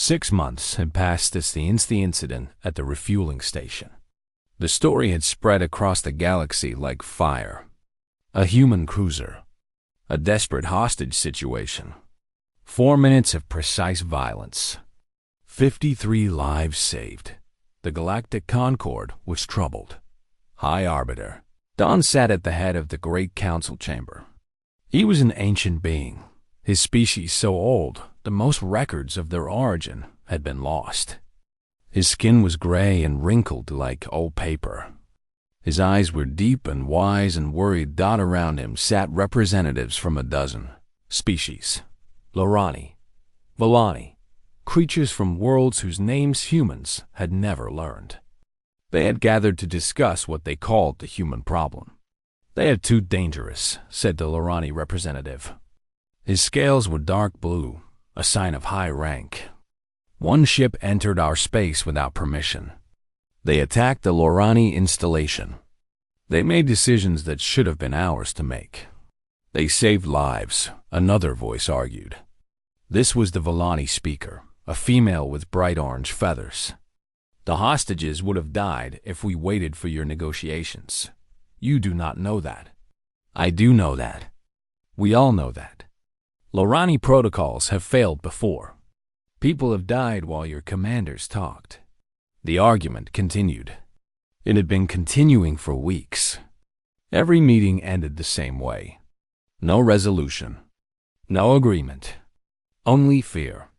6 months had passed since the incident at the refueling station. The story had spread across the galaxy like fire. A human cruiser. A desperate hostage situation. 4 minutes of precise violence. 53 lives saved. The Galactic Concord was troubled. High Arbiter. Don sat at the head of the Great Council Chamber. He was an ancient being, his species so old that most records of their origin had been lost. His skin was gray and wrinkled like old paper. His eyes were deep and wise and worried. Dot around him sat representatives from a dozen species. Lorani, Volani, creatures from worlds whose names humans had never learned. They had gathered to discuss what they called the human problem. "They are too dangerous," said the Lorani representative. His scales were dark blue, a sign of high rank. One ship entered our space without permission. They attacked the Lorani installation. They made decisions that should have been ours to make. They saved lives, another voice argued. This was the Volani speaker, a female with bright orange feathers. "The hostages would have died if we waited for your negotiations. You do not know that. I do know that. We all know that. Lorani protocols have failed before. People have died while your commanders talked." The argument continued. It had been continuing for weeks. Every meeting ended the same way. No resolution. No agreement. Only fear.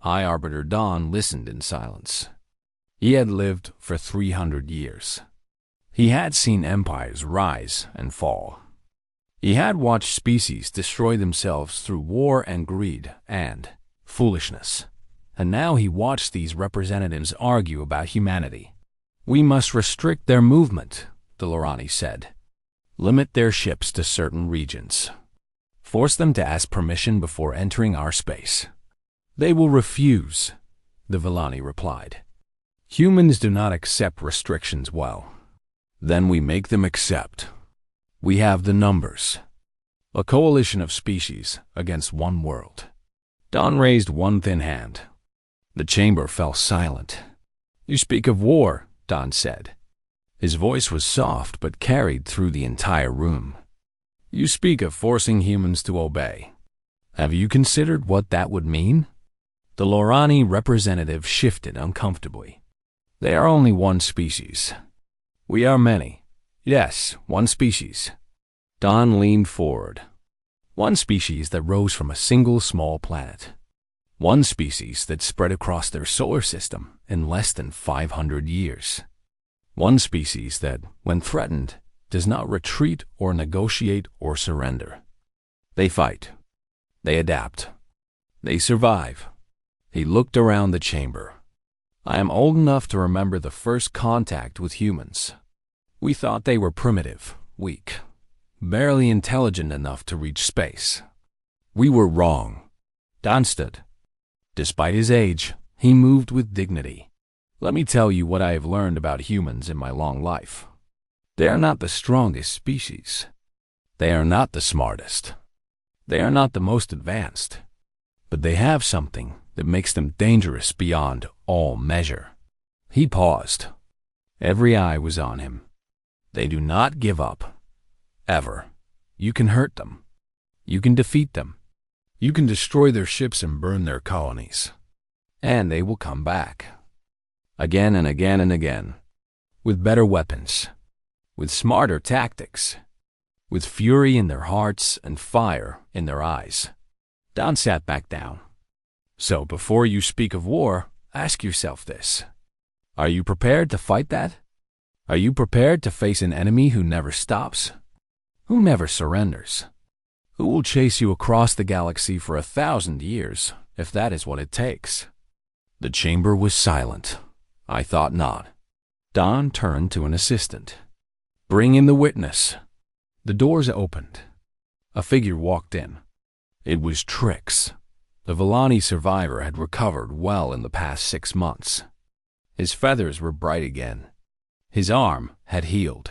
High Arbiter Dawn listened in silence. He had lived for 300 years. He had seen empires rise and fall. He had watched species destroy themselves through war and greed and foolishness. And now he watched these representatives argue about humanity. "We must restrict their movement," the Lorani said. "Limit their ships to certain regions. Force them to ask permission before entering our space." "They will refuse," the Volani replied. "Humans do not accept restrictions well. Then we make them accept. We have the numbers. A coalition of species against one world." Don raised one thin hand. The chamber fell silent. "You speak of war," Don said. His voice was soft but carried through the entire room. "You speak of forcing humans to obey. Have you considered what that would mean?" The Lorani representative shifted uncomfortably. "They are only one species. We are many. Yes, one species." Don leaned forward. One species that rose from a single small planet. One species that spread across their solar system in less than 500 years. One species that, when threatened, does not retreat or negotiate or surrender. They fight. They adapt. They survive. He looked around the chamber. "I am old enough to remember the first contact with humans. We thought they were primitive, weak, barely intelligent enough to reach space. We were wrong." Don stood. Despite his age, he moved with dignity. "Let me tell you what I have learned about humans in my long life. They are not the strongest species. They are not the smartest. They are not the most advanced. But they have something that makes them dangerous beyond all measure." He paused. Every eye was on him. "They do not give up. Ever. You can hurt them. You can defeat them. You can destroy their ships and burn their colonies. And they will come back. Again and again and again. With better weapons. With smarter tactics. With fury in their hearts and fire in their eyes." Don sat back down. "So before you speak of war, ask yourself this. Are you prepared to fight that? Are you prepared to face an enemy who never stops? Who never surrenders? Who will chase you across the galaxy for 1,000 years, if that is what it takes?" The chamber was silent. I thought not. Don turned to an assistant. "Bring in the witness." The doors opened. A figure walked in. It was Trix. The Volani survivor had recovered well in the past 6 months. His feathers were bright again. His arm had healed.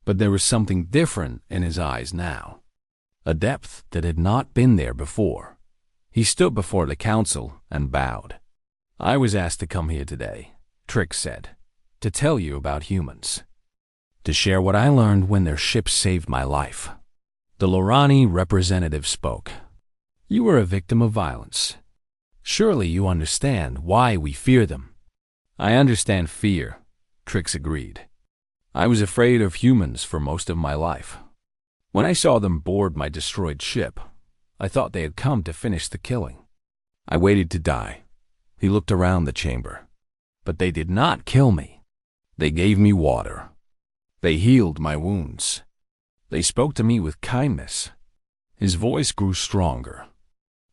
But there was something different in his eyes now. A depth that had not been there before. He stood before the council and bowed. I was asked to come here today, Trix said, to tell you about humans. To share what I learned when their ship saved my life. The Lorani representative spoke. You were a victim of violence. Surely you understand why we fear them. I understand fear, Trix agreed. I was afraid of humans for most of my life. When I saw them board my destroyed ship, I thought they had come to finish the killing. I waited to die. He looked around the chamber. But they did not kill me. They gave me water. They healed my wounds. They spoke to me with kindness. His voice grew stronger.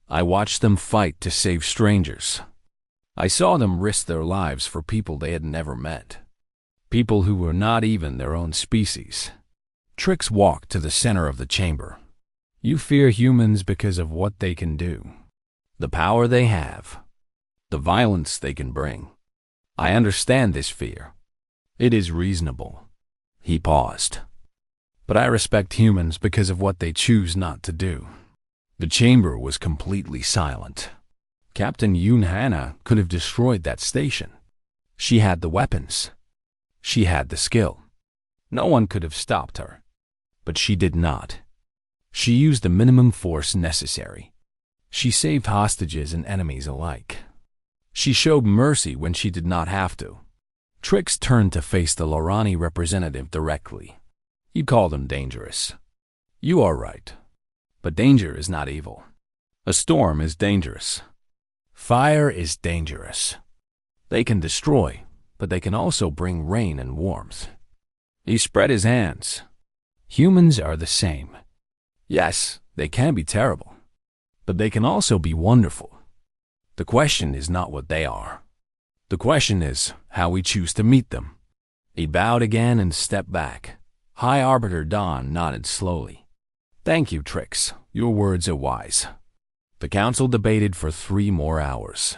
I watched them fight to save strangers. I saw them risk their lives for people they had never met. People who were not even their own species. Trix walked to the center of the chamber. You fear humans because of what they can do. The power they have. The violence they can bring. I understand this fear. It is reasonable. He paused. But I respect humans because of what they choose not to do. The chamber was completely silent. Captain Yoon Hana could have destroyed that station. She had the weapons. She had the skill. No one could have stopped her. But she did not. She used the minimum force necessary. She saved hostages and enemies alike. She showed mercy when she did not have to. Trix turned to face the Lorani representative directly. You call them dangerous. You are right. But danger is not evil. A storm is dangerous. Fire is dangerous. They can destroy, but they can also bring rain and warmth. He spread his hands. Humans are the same. Yes, they can be terrible, but they can also be wonderful. The question is not what they are. The question is how we choose to meet them. He bowed again and stepped back. High Arbiter Dawn nodded slowly. Thank you, Trix. Your words are wise. The council debated for 3 more hours.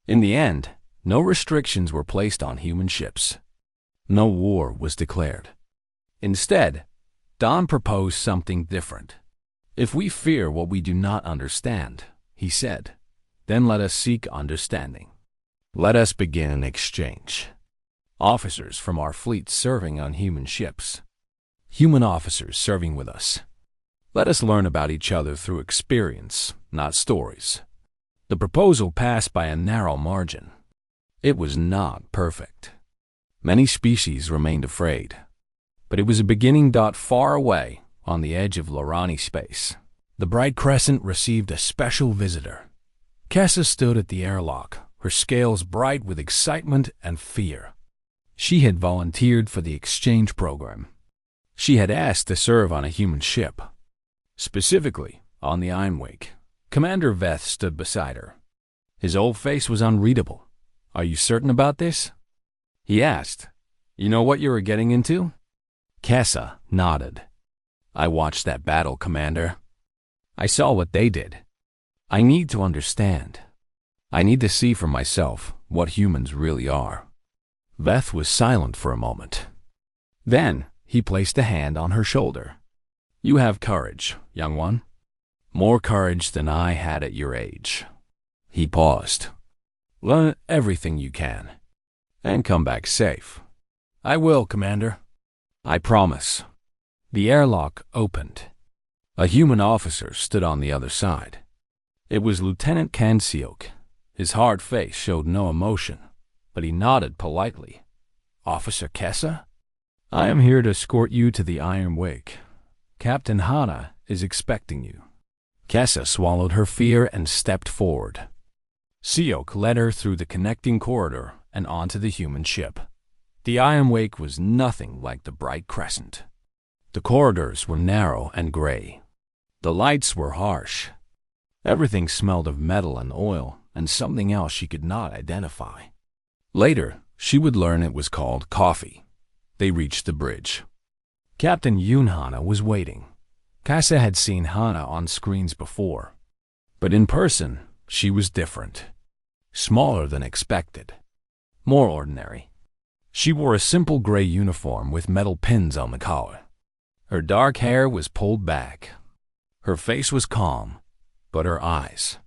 In the end, no restrictions were placed on human ships. No war was declared. Instead, Dawn proposed something different. If we fear what we do not understand, he said, then let us seek understanding. Let us begin an exchange. Officers from our fleet serving on human ships. Human officers serving with us. Let us learn about each other through experience, not stories. The proposal passed by a narrow margin. It was not perfect. Many species remained afraid. But it was a beginning. Far away, on the edge of Lorani space, the bright crescent received a special visitor. Kessa stood at the airlock, her scales bright with excitement and fear. She had volunteered for the exchange program. She had asked to serve on a human ship. Specifically, on the Ironwake. Commander Veth stood beside her. His old face was unreadable. Are you certain about this? He asked. You know what you were getting into? Kessa nodded. I watched that battle, Commander. I saw what they did. I need to understand. I need to see for myself what humans really are. Veth was silent for a moment. Then he placed a hand on her shoulder. You have courage, young one. More courage than I had at your age. He paused. Learn everything you can, and come back safe. I will, Commander. I promise. The airlock opened. A human officer stood on the other side. It was Lieutenant Kanseok. His hard face showed no emotion, but he nodded politely. Officer Kessa? I am here to escort you to the Iron Wake. Captain Hana is expecting you. Kessa swallowed her fear and stepped forward. Seok led her through the connecting corridor and onto the human ship. The Iron Wake was nothing like the bright crescent. The corridors were narrow and gray. The lights were harsh. Everything smelled of metal and oil and something else she could not identify. Later, she would learn it was called coffee. They reached the bridge. Captain Yoon Hana was waiting. Kessa had seen Hana on screens before, but in person, she was different. Smaller than expected. More ordinary. She wore a simple gray uniform with metal pins on the collar. Her dark hair was pulled back. Her face was calm, but her eyes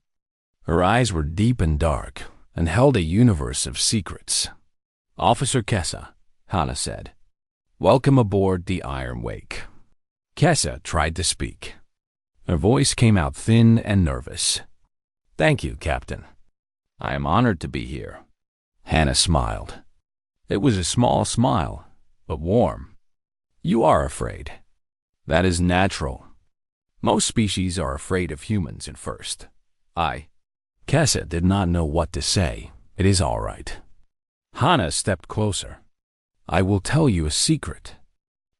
were deep and dark, and held a universe of secrets. "Officer Kessa," Hana said, "welcome aboard the Iron Wake." Kessa tried to speak. Her voice came out thin and nervous. "Thank you, Captain. I am honored to be here." Hana smiled. It was a small smile, but warm. "You are afraid. That is natural. Most species are afraid of humans at first. Kessa did not know what to say. "It is all right." Hana stepped closer. "I will tell you a secret.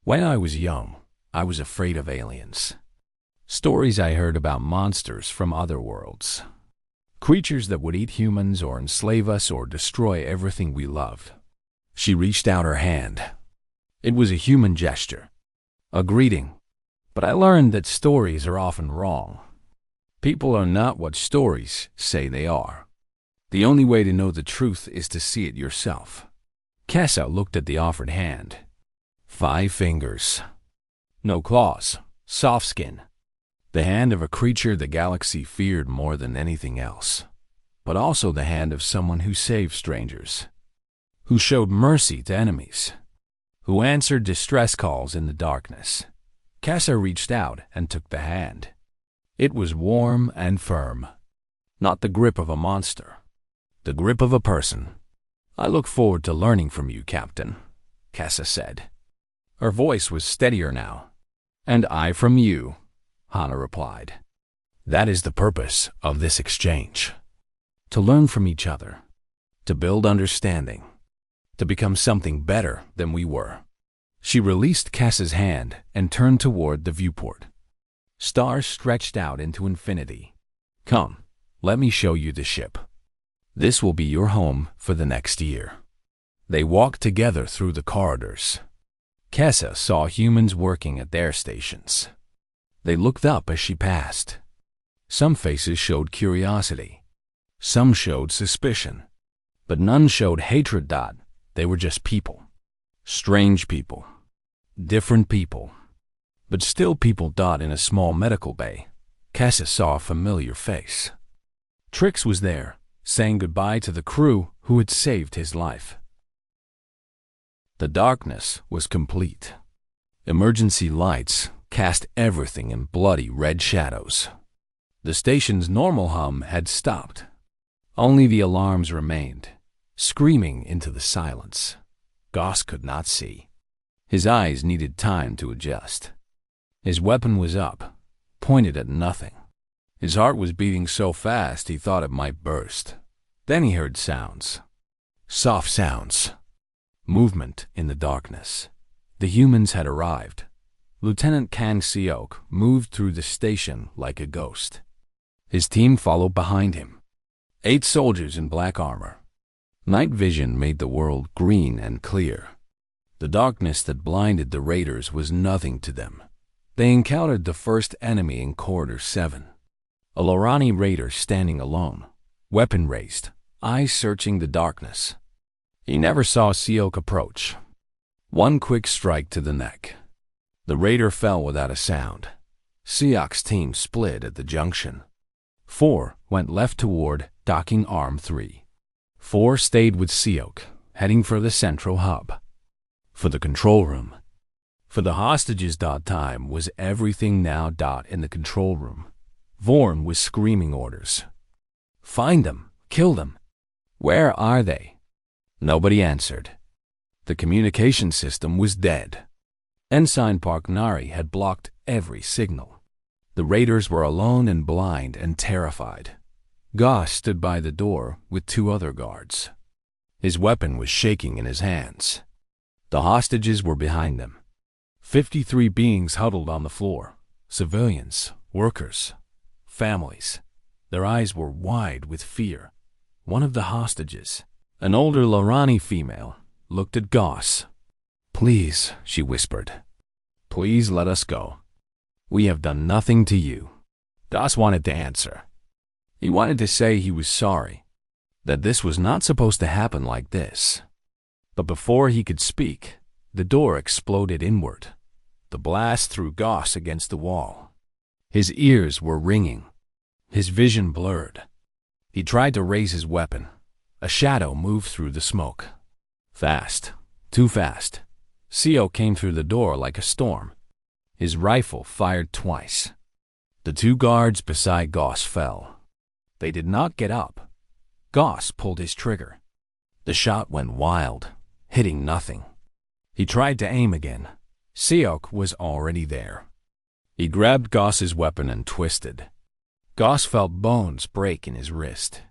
When I was young, I was afraid of aliens. Stories I heard about monsters from other worlds. Creatures that would eat humans or enslave us or destroy everything we loved." She reached out her hand. It was a human gesture, a greeting. "But I learned that stories are often wrong. People are not what stories say they are. The only way to know the truth is to see it yourself." Kessa looked at the offered hand. 5 fingers. No claws, soft skin. The hand of a creature the galaxy feared more than anything else, but also the hand of someone who saved strangers, who showed mercy to enemies, who answered distress calls in the darkness. Kessa reached out and took the hand. It was warm and firm. Not the grip of a monster, the grip of a person. "I look forward to learning from you, Captain," Kessa said. Her voice was steadier now. "And I from you," Hana replied. "That is the purpose of this exchange. To learn from each other, to build understanding, to become something better than we were." She released Kessa's hand and turned toward the viewport. Stars stretched out into infinity. "Come, let me show you the ship. This will be your home for the next year." They walked together through the corridors. Kessa saw humans working at their stations. They looked up as she passed. Some faces showed curiosity. Some showed suspicion. But none showed hatred. They were just people. Strange people. Different people. But still people. In a small medical bay, Kessa saw a familiar face. Trix was there, saying goodbye to the crew who had saved his life. The darkness was complete. Emergency lights cast everything in bloody red shadows. The station's normal hum had stopped. Only the alarms remained, screaming into the silence. Goss could not see. His eyes needed time to adjust. His weapon was up, pointed at nothing. His heart was beating so fast he thought it might burst. Then he heard sounds. Soft sounds. Movement in the darkness. The humans had arrived. Lieutenant Kang Seok moved through the station like a ghost. His team followed behind him. 8 soldiers in black armor. Night vision made the world green and clear. The darkness that blinded the raiders was nothing to them. They encountered the first enemy in Corridor 7. A Lorani raider standing alone, weapon raised, eyes searching the darkness. He never saw Seok approach. One quick strike to the neck. The raider fell without a sound. Seok's team split at the junction. 4 went left toward docking arm 3. 4 stayed with Seok, heading for the central hub. For the control room. For the hostages. Time was everything now. In the control room. Vorn was screaming orders. "Find them! Kill them! Where are they?" Nobody answered. The communication system was dead. Ensign Park Nari had blocked every signal. The raiders were alone and blind and terrified. Goss stood by the door with 2 other guards. His weapon was shaking in his hands. The hostages were behind them. 53 beings huddled on the floor. Civilians, workers, families. Their eyes were wide with fear. One of the hostages, an older Lorani female, looked at Goss. "Please," she whispered. "Please let us go. We have done nothing to you." Goss wanted to answer. He wanted to say he was sorry, that this was not supposed to happen like this. But before he could speak, the door exploded inward. The blast threw Goss against the wall. His ears were ringing. His vision blurred. He tried to raise his weapon, A shadow moved through the smoke. Fast. Too fast. Sio came through the door like a storm. His rifle fired twice. The two guards beside Goss fell. They did not get up. Goss pulled his trigger. The shot went wild, hitting nothing. He tried to aim again. Siok was already there. He grabbed Goss's weapon and twisted. Goss felt bones break in his wrist.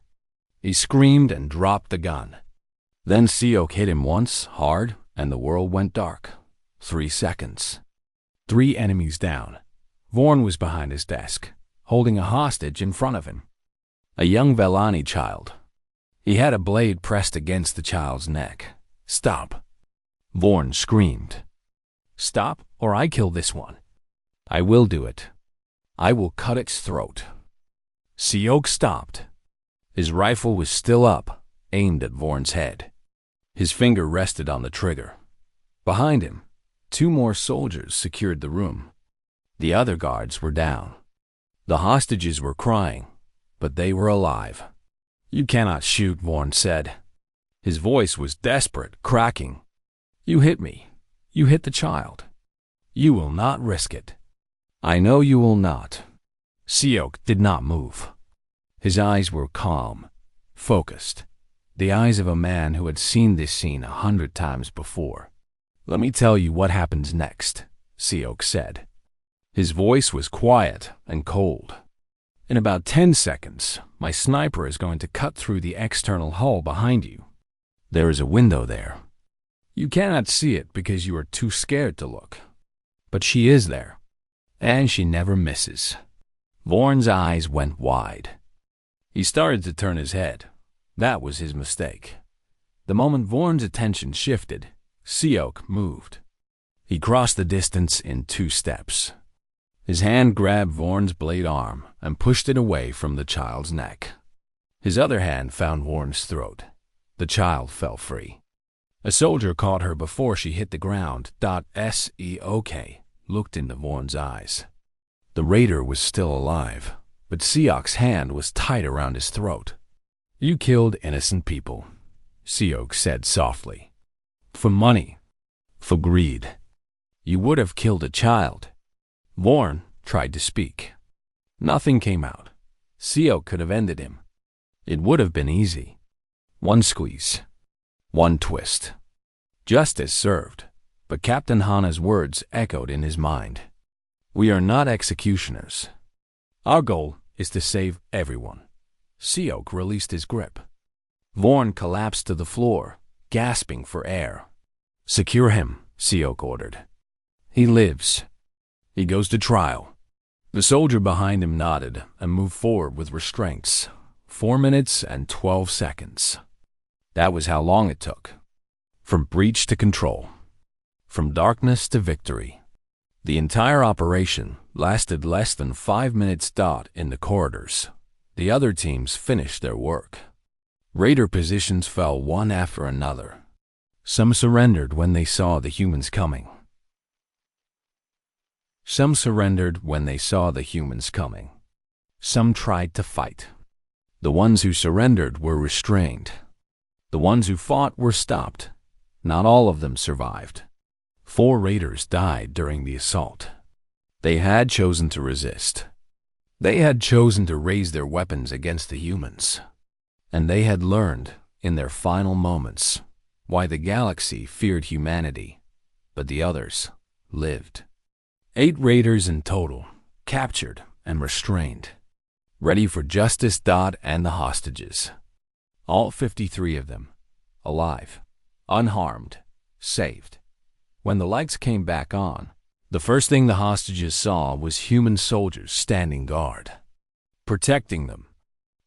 He screamed and dropped the gun. Then Siok hit him once, hard, and the world went dark. 3 seconds. 3 enemies down. Vorn was behind his desk, holding a hostage in front of him. A young Velani child. He had a blade pressed against the child's neck. Stop. Vorn screamed. Stop, or I kill this one. I will do it. I will cut its throat. Siok stopped. His rifle was still up, aimed at Vorn's head. His finger rested on the trigger. Behind him, 2 more soldiers secured the room. The other guards were down. The hostages were crying, but they were alive. You cannot shoot, Vorn said. His voice was desperate, cracking. You hit me. You hit the child. You will not risk it. I know you will not. Siok did not move. His eyes were calm, focused. The eyes of a man who had seen this scene 100 times before. Let me tell you what happens next, Siok said. His voice was quiet and cold. In about 10 seconds, my sniper is going to cut through the external hull behind you. There is a window there. You cannot see it because you are too scared to look. But she is there, and she never misses. Vorn's eyes went wide. He started to turn his head. That was his mistake. The moment Vorn's attention shifted, Siok moved. He crossed the distance in 2 steps. His hand grabbed Vorn's blade arm and pushed it away from the child's neck. His other hand found Vorn's throat. The child fell free. A soldier caught her before she hit the ground. Seok looked into Vorn's eyes. The raider was still alive, but Siok's hand was tight around his throat. You killed innocent people, Siok said softly. For money. For greed. You would have killed a child. Vorn tried to speak. Nothing came out. Siok could have ended him. It would have been easy. 1 squeeze. 1 twist. Justice served, but Captain Hana's words echoed in his mind. We are not executioners. Our goal is to save everyone. Siok released his grip. Vorn collapsed to the floor, gasping for air. Secure him, Siok ordered. He lives. He goes to trial. The soldier behind him nodded and moved forward with restraints. 4 minutes and 12 seconds. That was how long it took. From breach to control. From darkness to victory. The entire operation lasted less than 5 minutes. In the corridors. The other teams finished their work. Raider positions fell one after another. Some surrendered when they saw the humans coming. Some surrendered when they saw the humans coming. Some tried to fight. The ones who surrendered were restrained. The ones who fought were stopped. Not all of them survived. 4 raiders died during the assault. They had chosen to resist. They had chosen to raise their weapons against the humans. And they had learned, in their final moments, why the galaxy feared humanity, but the others lived. 8 raiders in total, captured and restrained, ready for justice. And the hostages. All 53 of them, alive, unharmed, saved. When the lights came back on, the first thing the hostages saw was human soldiers standing guard, protecting them.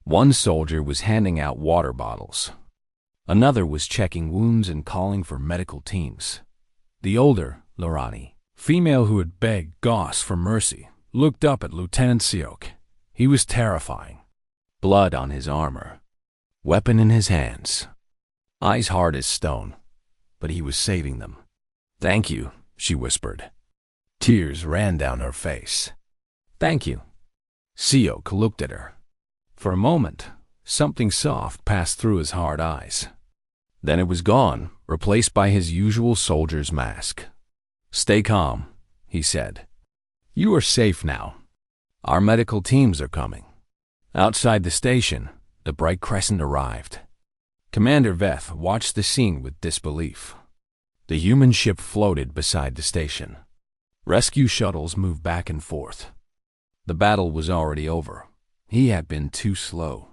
One soldier was handing out water bottles. Another was checking wounds and calling for medical teams. The older, Lorani, female who had begged Goss for mercy, looked up at Lieutenant Siok. He was terrifying. Blood on his armor. Weapon in his hands. Eyes hard as stone. But he was saving them. Thank you, she whispered. Tears ran down her face. Thank you. Siok looked at her. For a moment, Something soft passed through his hard eyes. Then it was gone, replaced by his usual soldier's mask. "Stay calm," he said. "You are safe now. Our medical teams are coming." Outside the station, the bright crescent arrived. Commander Veth watched the scene with disbelief. The human ship floated beside the station. Rescue shuttles moved back and forth. The battle was already over. He had been too slow.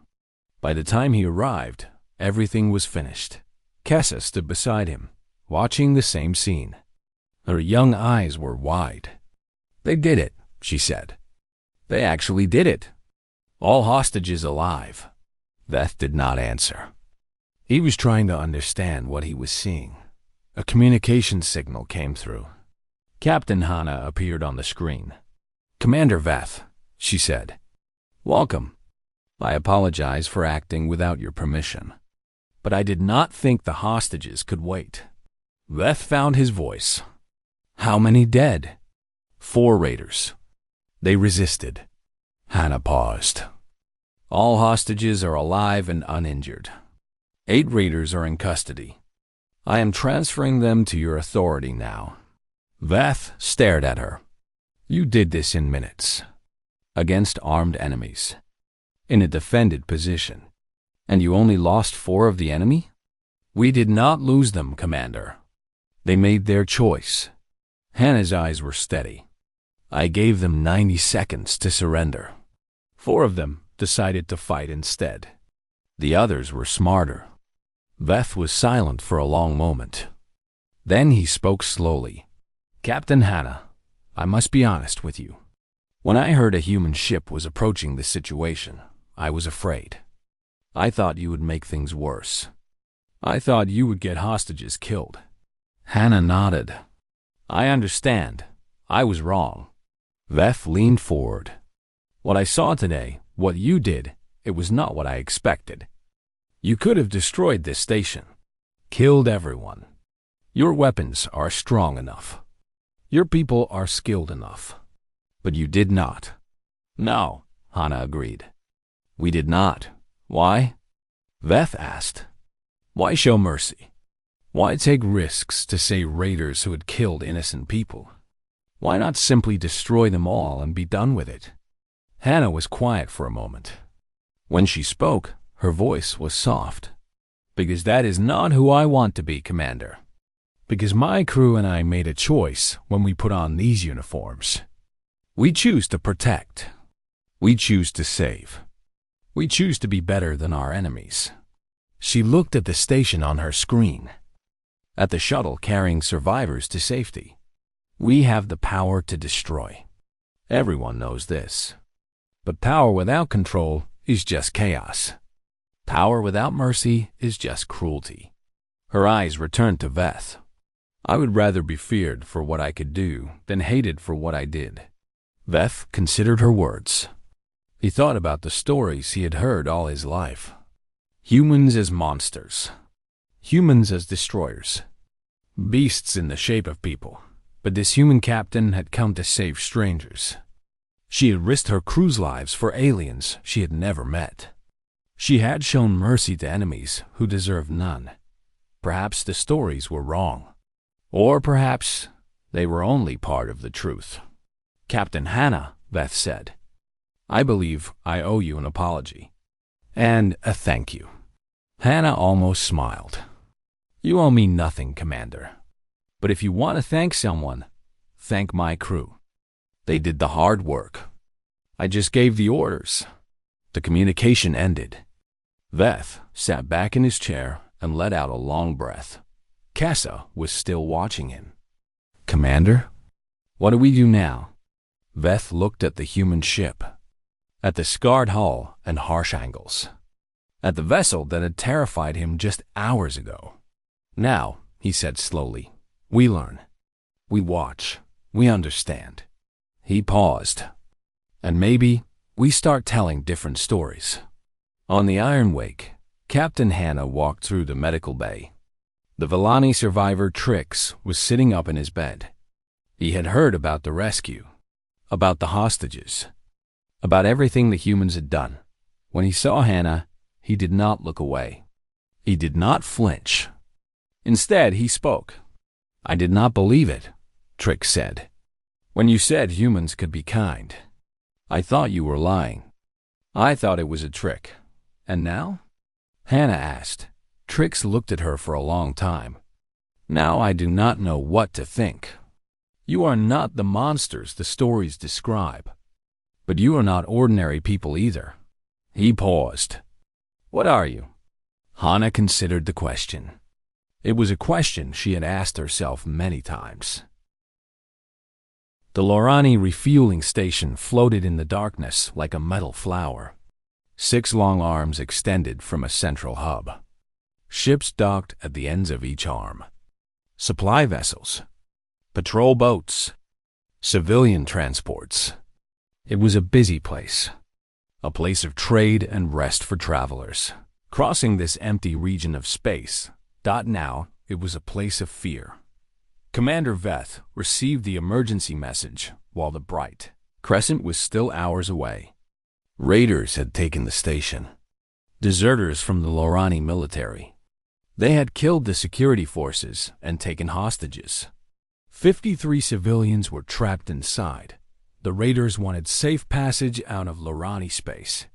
By the time he arrived, everything was finished. Kessa stood beside him, watching the same scene. Her young eyes were wide. "They did it," she said. "They actually did it. All hostages alive." Veth did not answer. He was trying to understand what he was seeing. A communication signal came through. Captain Hana appeared on the screen. "Commander Veth," she said. "Welcome. I apologize for acting without your permission, but I did not think the hostages could wait." Veth found his voice. "How many dead?" "4 raiders. They resisted." Hana paused. "All hostages are alive and uninjured. 8 raiders are in custody. I am transferring them to your authority now." Veth stared at her. "You did this in minutes, against armed enemies, in a defended position, and you only lost 4 of the enemy?" "We did not lose them, Commander. They made their choice." Hana's eyes were steady. "I gave them 90 seconds to surrender. 4 of them decided to fight instead. The others were smarter." Veth was silent for a long moment. Then he spoke slowly. "Captain Hana, I must be honest with you. When I heard a human ship was approaching this situation, I was afraid. I thought you would make things worse. I thought you would get hostages killed." Hana nodded. "I understand. I was wrong." Veth leaned forward. "What I saw today, what you did, it was not what I expected. You could have destroyed this station, killed everyone. Your weapons are strong enough. Your people are skilled enough. But you did not." "No," Hana agreed. "We did not. Why?" Veth asked. "Why show mercy? Why take risks to save raiders who had killed innocent people? Why not simply destroy them all and be done with it?" Hana was quiet for a moment. When she spoke, her voice was soft. "Because that is not who I want to be, Commander. Because my crew and I made a choice when we put on these uniforms. We choose to protect. We choose to save. We choose to be better than our enemies." She looked at the station on her screen, at the shuttle carrying survivors to safety. "We have the power to destroy. Everyone knows this. But power without control is just chaos. Power without mercy is just cruelty." Her eyes returned to Veth. "I would rather be feared for what I could do than hated for what I did." Veth considered her words. He thought about the stories he had heard all his life. Humans as monsters. Humans as destroyers. Beasts in the shape of people. But this human captain had come to save strangers. She had risked her crew's lives for aliens she had never met. She had shown mercy to enemies who deserved none. Perhaps the stories were wrong. Or perhaps they were only part of the truth. "Captain Hana," Veth said, "I believe I owe you an apology. And a thank you." Hana almost smiled. "You owe me nothing, Commander. But if you want to thank someone, thank my crew. They did the hard work. I just gave the orders." The communication ended. Veth sat back in his chair and let out a long breath. Kessa was still watching him. "Commander, what do we do now?" Veth looked at the human ship, at the scarred hull and harsh angles, at the vessel that had terrified him just hours ago. "Now," he said slowly, "we learn. We watch. We understand." He paused. "And maybe we start telling different stories." On the Iron Wake, Captain Hana walked through the medical bay. The Villani survivor Trix was sitting up in his bed. He had heard about the rescue, about the hostages, about everything the humans had done. When he saw Hana, He did not look away. He did not flinch. Instead, he spoke. "I did not believe it," Trix said. "When you said humans could be kind, I thought you were lying. I thought it was a trick. And now?" Hannah asked. Trix looked at her for a long time. "Now I do not know what to think. You are not the monsters the stories describe. But you are not ordinary people either." He paused. "What are you?" Hannah considered the question. It was a question she had asked herself many times. The Lorani refueling station floated in the darkness like a metal flower. 6 long arms extended from a central hub. Ships docked at the ends of each arm. Supply vessels, patrol boats, civilian transports. It was a busy place, a place of trade and rest for travelers. Crossing this empty region of space, now it was a place of fear. Commander Veth received the emergency message while the bright crescent was still hours away. Raiders had taken the station. Deserters from the Lorani military. They had killed the security forces and taken hostages. 53 civilians were trapped inside. The raiders wanted safe passage out of Lorani space.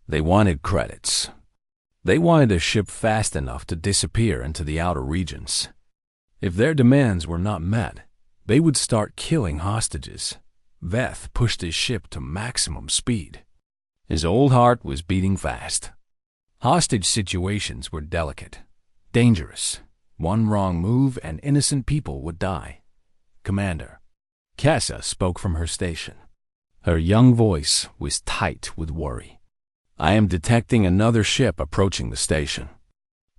They wanted credits. They wanted a ship fast enough to disappear into the outer regions. If their demands were not met, they would start killing hostages. Veth pushed his ship to maximum speed. His old heart was beating fast. Hostage situations were delicate, dangerous. One wrong move and innocent people would die. "Commander." Kessa spoke from her station. Her young voice was tight with worry. "I am detecting another ship approaching the station.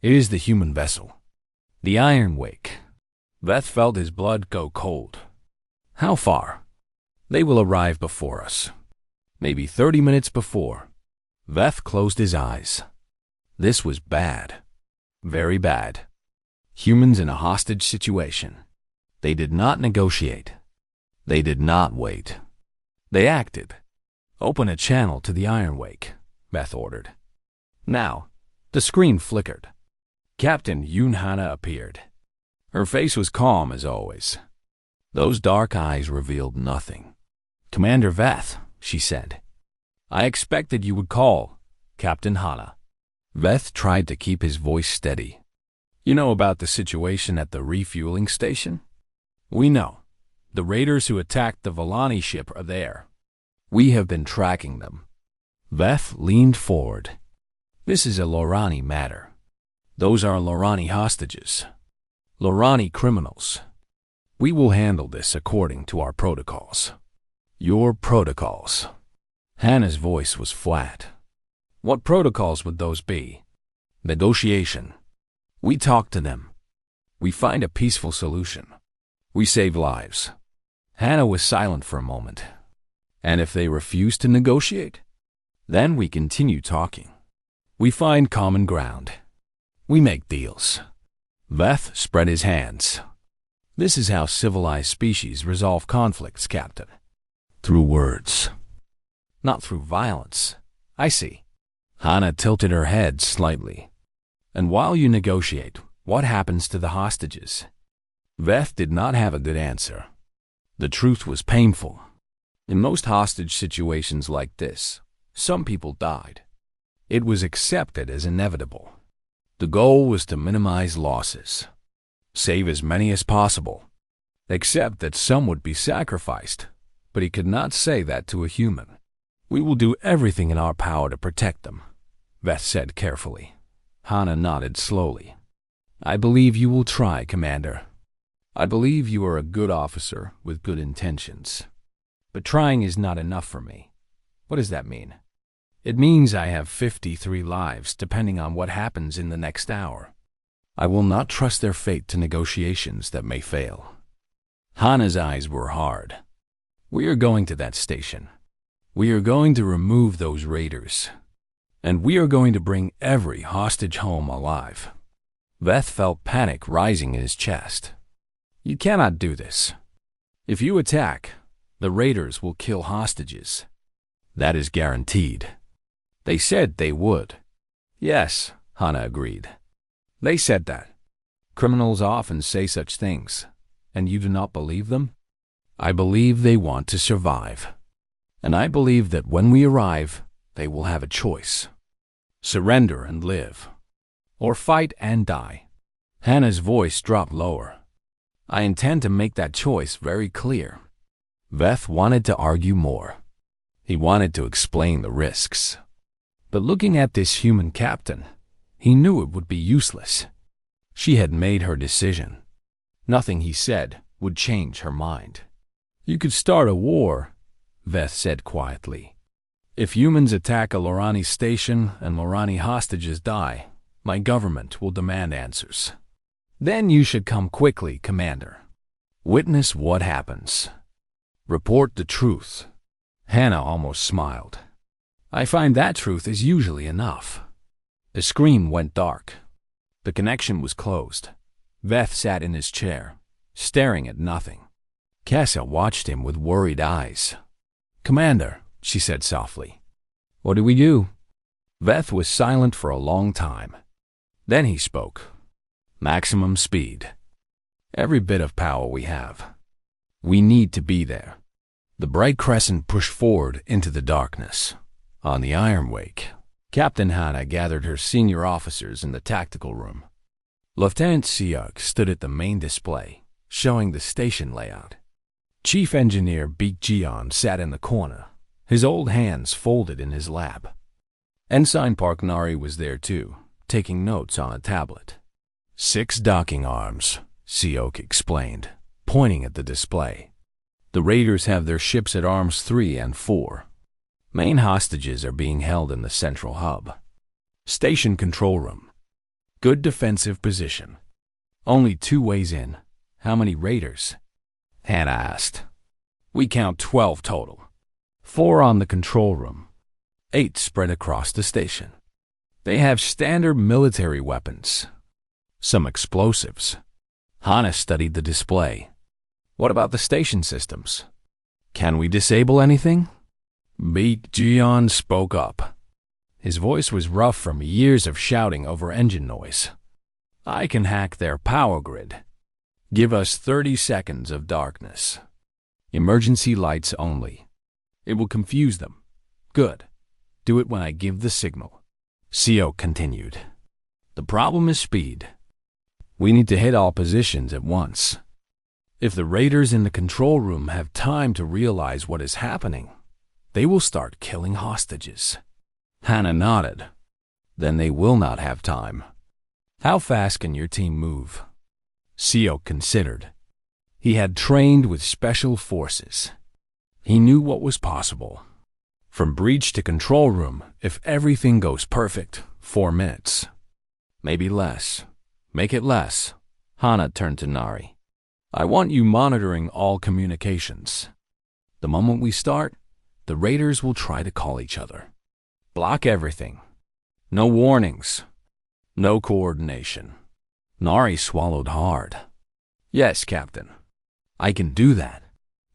It is the human vessel, the Iron Wake." Veth felt his blood go cold. "How far?" "They will arrive before us. Maybe 30 minutes before." Veth closed his eyes. This was bad. Very bad. Humans in a hostage situation. They did not negotiate. They did not wait. They acted. "Open a channel to the Iron Wake," Veth ordered. Now, the screen flickered. Captain Yoon Hana appeared. Her face was calm as always. Those dark eyes revealed nothing. "Commander Veth," she said. "I expected you would call, Captain Hana." Veth tried to keep his voice steady. "You know about the situation at the refueling station?" "We know. The raiders who attacked the Volani ship are there. We have been tracking them." Veth leaned forward. "This is a Lorani matter. Those are Lorani hostages. Lorani criminals. We will handle this according to our protocols." "Your protocols." Hannah's voice was flat. "What protocols would those be?" "Negotiation. We talk to them. We find a peaceful solution. We save lives." Hannah was silent for a moment. "And if they refuse to negotiate?" "Then we continue talking. We find common ground. We make deals." Veth spread his hands. "This is how civilized species resolve conflicts, Captain. Through words. Not through violence." "I see." Hannah tilted her head slightly. "And while you negotiate, what happens to the hostages?" Veth did not have a good answer. The truth was painful. In most hostage situations like this, some people died. It was accepted as inevitable. The goal was to minimize losses, save as many as possible, except that some would be sacrificed, but he could not say that to a human. "We will do everything in our power to protect them," Veth said carefully. Hannah nodded slowly. "I believe you will try, Commander. I believe you are a good officer with good intentions. But trying is not enough for me." "What does that mean?" "It means I have 53 lives depending on what happens in the next hour. I will not trust their fate to negotiations that may fail." Hannah's eyes were hard. "We are going to that station. We are going to remove those raiders. And we are going to bring every hostage home alive." Veth felt panic rising in his chest. "You cannot do this. If you attack, the raiders will kill hostages. That is guaranteed. They said they would. Yes, Hana agreed. They said that. Criminals often say such things, and you do not believe them? I believe they want to survive. And I believe that when we arrive, they will have a choice. Surrender and live, or fight and die. Hana's voice dropped lower. I intend to make that choice very clear. Veth wanted to argue more. He wanted to explain the risks. But looking at this human captain, he knew it would be useless. She had made her decision. Nothing he said would change her mind. You could start a war, Veth said quietly. If humans attack a Lorani station and Lorani hostages die, my government will demand answers. Then you should come quickly, Commander. Witness what happens. Report the truth. Hana almost smiled. I find that truth is usually enough. The screen went dark. The connection was closed. Veth sat in his chair, staring at nothing. Kessa watched him with worried eyes. Commander, she said softly. What do we do? Veth was silent for a long time. Then he spoke. Maximum speed. Every bit of power we have. We need to be there. The bright crescent pushed forward into the darkness. On the Iron Wake, Captain Hana gathered her senior officers in the tactical room. Lieutenant Siak stood at the main display, showing the station layout. Chief Engineer Beek Jian sat in the corner, his old hands folded in his lap. Ensign Park Nari was there too, taking notes on a tablet. 6 docking arms, Siok explained, pointing at the display. The raiders have their ships at arms 3 and 4. Main hostages are being held in the central hub. Station control room. Good defensive position. Only 2 ways in. How many raiders? Hana asked. We count 12 total. 4 on the control room. 8 spread across the station. They have standard military weapons. Some explosives. Hana studied the display. What about the station systems? Can we disable anything? Beek Jian spoke up. His voice was rough from years of shouting over engine noise. I can hack their power grid. Give us 30 seconds of darkness. Emergency lights only. It will confuse them. Good. Do it when I give the signal. Siok continued. The problem is speed. We need to hit all positions at once. If the raiders in the control room have time to realize what is happening, they will start killing hostages. Hana nodded. Then they will not have time. How fast can your team move? Siok considered. He had trained with special forces. He knew what was possible. From breach to control room, if everything goes perfect, 4 minutes. Maybe less. Make it less. Hana turned to Nari. I want you monitoring all communications. The moment we start, the raiders will try to call each other. Block everything. No warnings. No coordination. Nari swallowed hard. Yes, Captain. I can do that.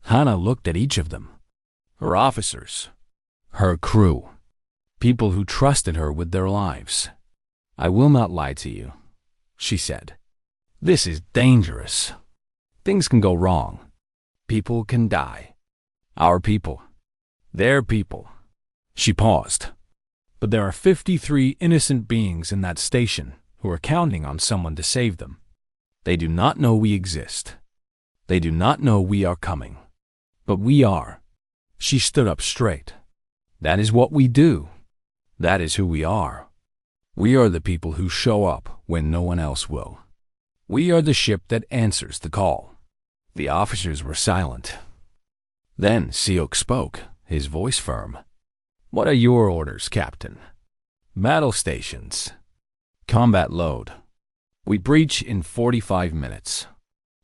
Hana looked at each of them. Her officers. Her crew. People who trusted her with their lives. I will not lie to you, she said. This is dangerous. Things can go wrong. People can die. Our people. Their people. She paused. But there are 53 innocent beings in that station who are counting on someone to save them. They do not know we exist. They do not know we are coming. But we are. She stood up straight. That is what we do. That is who we are. We are the people who show up when no one else will. We are the ship that answers the call. The officers were silent. Then Siok spoke, his voice firm. What are your orders, Captain? Battle stations. Combat load. We breach in 45 minutes.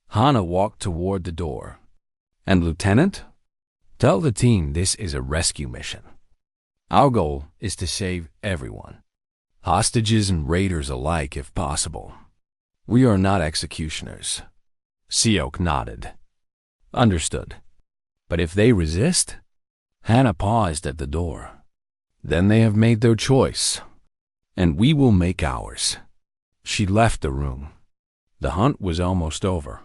Hana walked toward the door. And Lieutenant? Tell the team this is a rescue mission. Our goal is to save everyone. Hostages and raiders alike if possible. We are not executioners. Siok nodded. Understood. But if they resist? Hana paused at the door. Then they have made their choice. and we will make ours. She left the room. The hunt was almost over.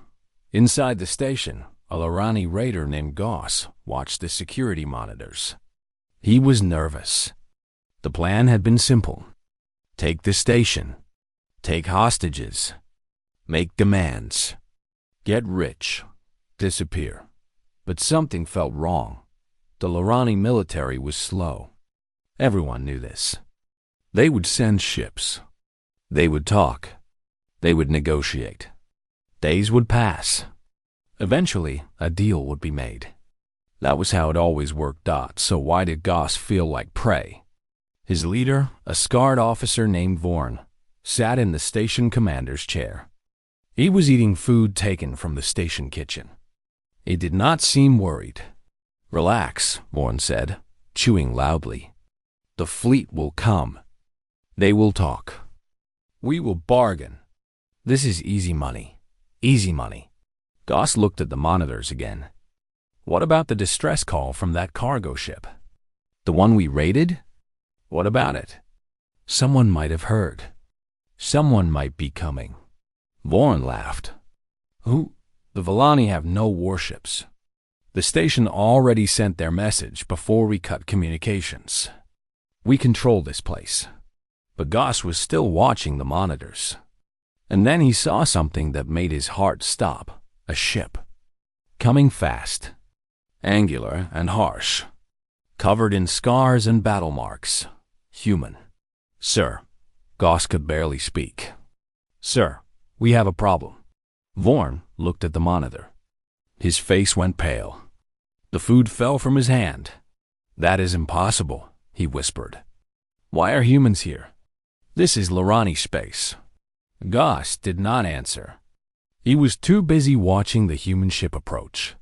Inside the station, a Lorani raider named Goss watched the security monitors. He was nervous. The plan had been simple. Take the station. Take hostages. Make demands. Get rich. Disappear. But something felt wrong. The Lorani military was slow. Everyone knew this. They would send ships. They would talk. They would negotiate. Days would pass. Eventually, a deal would be made. That was how it always worked out, so why did Goss feel like prey? His leader, a scarred officer named Vorn, sat in the station commander's chair. He was eating food taken from the station kitchen. He did not seem worried. Relax, Vorn said, chewing loudly. The fleet will come. They will talk. We will bargain. This is easy money. Easy money. Goss looked at the monitors again. What about the distress call from that cargo ship? The one we raided? What about it? Someone might have heard. Someone might be coming. Vorn laughed. Who? The Villani have no warships. The station already sent their message before we cut communications. We control this place. But Goss was still watching the monitors. And then he saw something that made his heart stop. A ship. Coming fast. Angular and harsh. Covered in scars and battle marks. Human. Sir. Goss could barely speak. Sir, we have a problem. Vorn looked at the monitor. His face went pale. The food fell from his hand. That is impossible, he whispered. Why are humans here? This is Lorani space. Goss did not answer. He was too busy watching the human ship approach.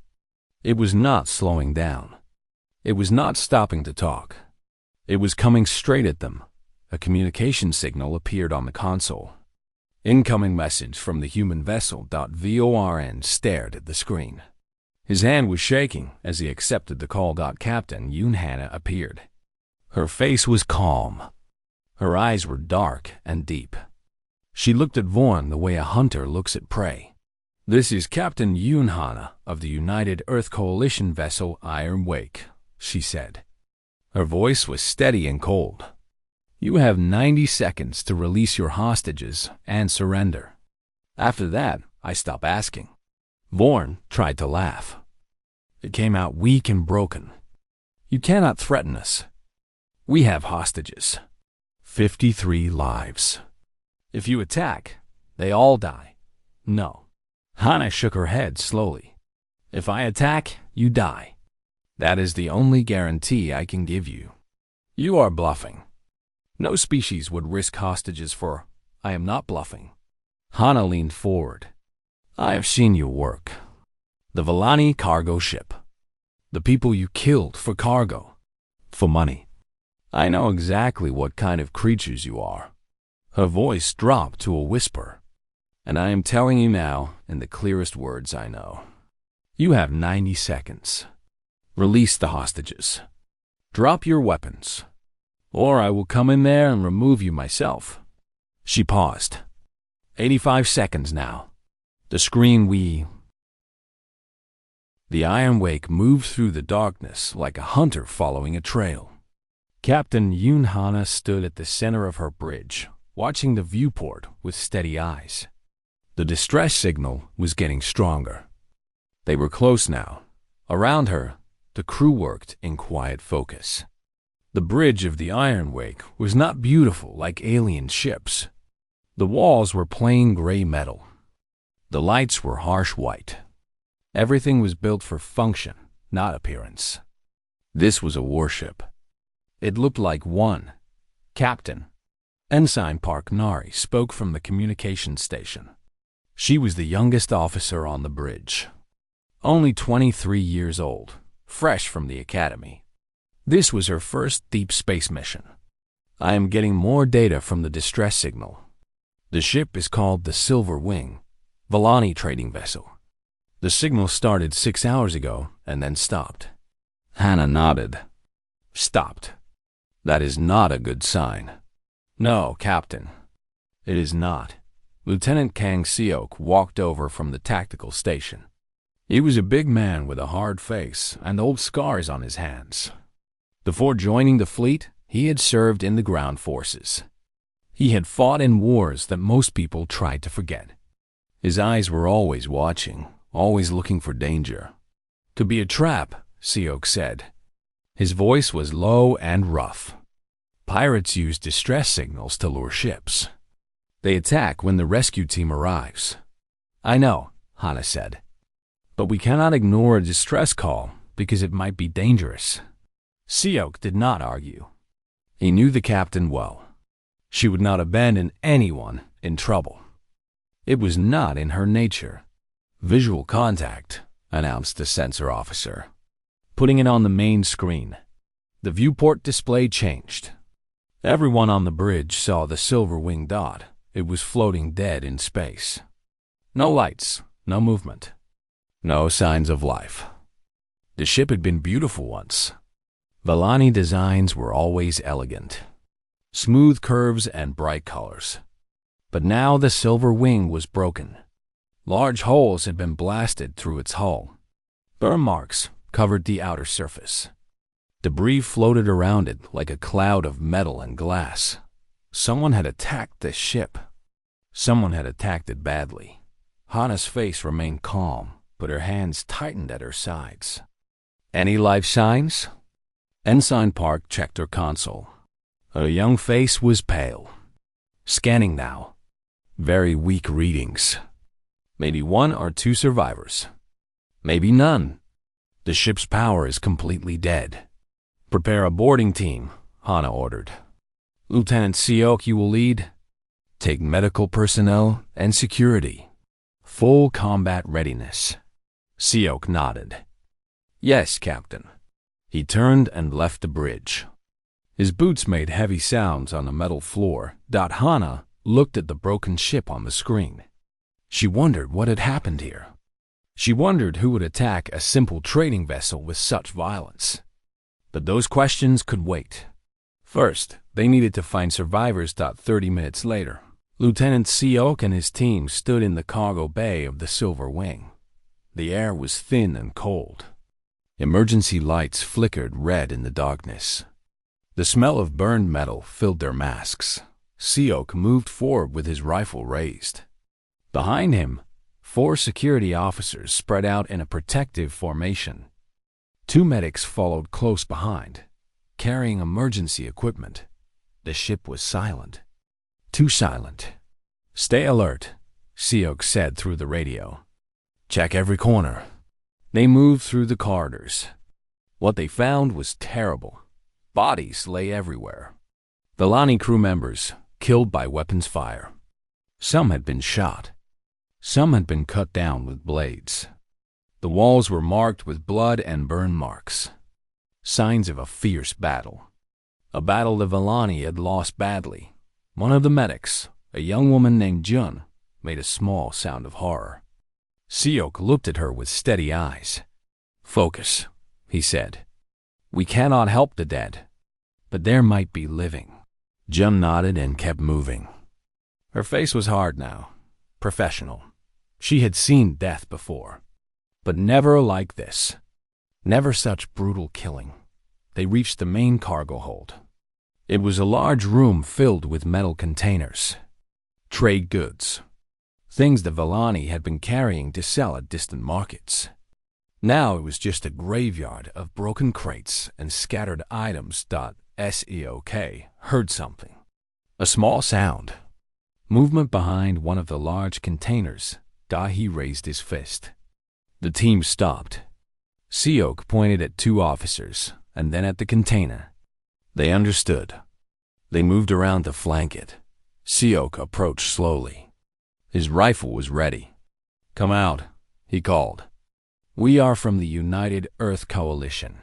It was not slowing down. It was not stopping to talk. It was coming straight at them. A communication signal appeared on the console. Incoming message from the human vessel. Vorn stared at the screen. His hand was shaking as he accepted the call. Captain Yunhana appeared. Her face was calm. Her eyes were dark and deep. She looked at Vorn the way a hunter looks at prey. This is Captain Yunhana of the United Earth Coalition vessel Iron Wake, she said. Her voice was steady and cold. You have 90 seconds to release your hostages and surrender. After that, I stop asking. Vorn tried to laugh. It came out weak and broken. You cannot threaten us. We have hostages. 53 lives. If you attack, they all die. No. Hana shook her head slowly. If I attack, you die. That is the only guarantee I can give you. You are bluffing. No species would risk hostages for... I am not bluffing. Hana leaned forward. I have seen you work. The Villani cargo ship. The people you killed for cargo. For money. I know exactly what kind of creatures you are. Her voice dropped to a whisper. And I am telling you now in the clearest words I know. You have 90 seconds. Release the hostages. Drop your weapons. Or I will come in there and remove you myself. She paused. 85 seconds now. The screen The Iron Wake moved through the darkness like a hunter following a trail. Captain Yunhana stood at the center of her bridge, watching the viewport with steady eyes. The distress signal was getting stronger. They were close now. Around her, the crew worked in quiet focus. The bridge of the Iron Wake was not beautiful like alien ships. The walls were plain gray metal. The lights were harsh white. Everything was built for function, not appearance. This was a warship. It looked like one. Captain. Ensign Park Nari spoke from the communication station. She was the youngest officer on the bridge. Only 23 years old, fresh from the academy. This was her first deep space mission. I am getting more data from the distress signal. The ship is called the Silver Wing, Villani trading vessel. The signal started 6 hours ago and then stopped. Hana nodded. Stopped. That is not a good sign. No, Captain, it is not. Lieutenant Kang Seok walked over from the tactical station. He was a big man with a hard face and old scars on his hands. Before joining the fleet, he had served in the ground forces. He had fought in wars that most people tried to forget. His eyes were always watching, always looking for danger. "To be a trap," Seok said. His voice was low and rough. "Pirates use distress signals to lure ships. They attack when the rescue team arrives." "I know," Hana said. "But we cannot ignore a distress call because it might be dangerous." Seok did not argue. He knew the captain well. She would not abandon anyone in trouble. It was not in her nature. "Visual contact," announced the sensor officer, putting it on the main screen. The viewport display changed. Everyone on the bridge saw the silver winged dot. It was floating dead in space. No lights, no movement, no signs of life. The ship had been beautiful once. Valani designs were always elegant. Smooth curves and bright colors. But now the silver wing was broken. Large holes had been blasted through its hull. Burn marks covered the outer surface. Debris floated around it like a cloud of metal and glass. Someone had attacked this ship. Someone had attacked it badly. Hana's face remained calm, but her hands tightened at her sides. "Any life signs?" Ensign Park checked her console. Her young face was pale. Scanning now. Very weak readings. Maybe 1 or 2 survivors. Maybe none. The ship's power is completely dead. "Prepare a boarding team," Hana ordered. "Lieutenant Seok, you will lead. Take medical personnel and security. Full combat readiness." Seok nodded. "Yes, Captain." He turned and left the bridge. His boots made heavy sounds on the metal floor. Hana looked at the broken ship on the screen. She wondered what had happened here. She wondered who would attack a simple trading vessel with such violence. But those questions could wait. First, they needed to find survivors. 30 minutes later, Lieutenant Seok and his team stood in the cargo bay of the Silver Wing. The air was thin and cold. Emergency lights flickered red in the darkness. The smell of burned metal filled their masks. Seok moved forward with his rifle raised. Behind him, 4 security officers spread out in a protective formation. 2 medics followed close behind, carrying emergency equipment. The ship was silent. Too silent. "Stay alert," Seok said through the radio. "Check every corner." They moved through the corridors. What they found was terrible. Bodies lay everywhere. Valani crew members killed by weapons fire. Some had been shot. Some had been cut down with blades. The walls were marked with blood and burn marks. Signs of a fierce battle. A battle the Valani had lost badly. One of the medics, a young woman named Jun, made a small sound of horror. Seok looked at her with steady eyes. "Focus," he said. "We cannot help the dead, but there might be living." Jun nodded and kept moving. Her face was hard now, professional. She had seen death before, but never like this. Never such brutal killing. They reached the main cargo hold. It was a large room filled with metal containers. Trade goods. Things the Valani had been carrying to sell at distant markets. Now it was just a graveyard of broken crates and scattered items. Seok heard something. A small sound. Movement behind one of the large containers. He raised his fist. The team stopped. Seok pointed at 2 officers and then at the container. They understood. They moved around to flank it. Seok approached slowly. His rifle was ready. "Come out," he called. "We are from the United Earth Coalition.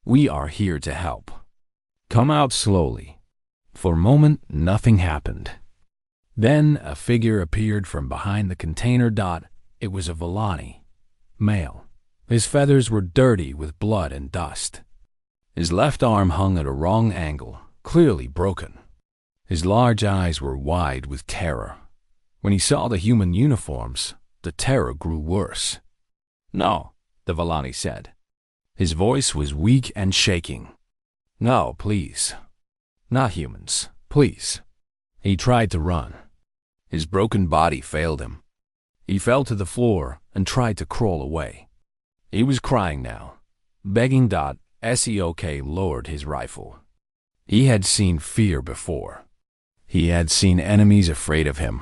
We are here to help. Come out slowly." For a moment, nothing happened. Then a figure appeared from behind the container. It was a Valani, male. His feathers were dirty with blood and dust. His left arm hung at a wrong angle, clearly broken. His large eyes were wide with terror. When he saw the human uniforms, the terror grew worse. "No," the Valani said. His voice was weak and shaking. "No, please. Not humans, please." He tried to run. His broken body failed him. He fell to the floor and tried to crawl away. He was crying now, begging. Seok lowered his rifle. He had seen fear before. He had seen enemies afraid of him.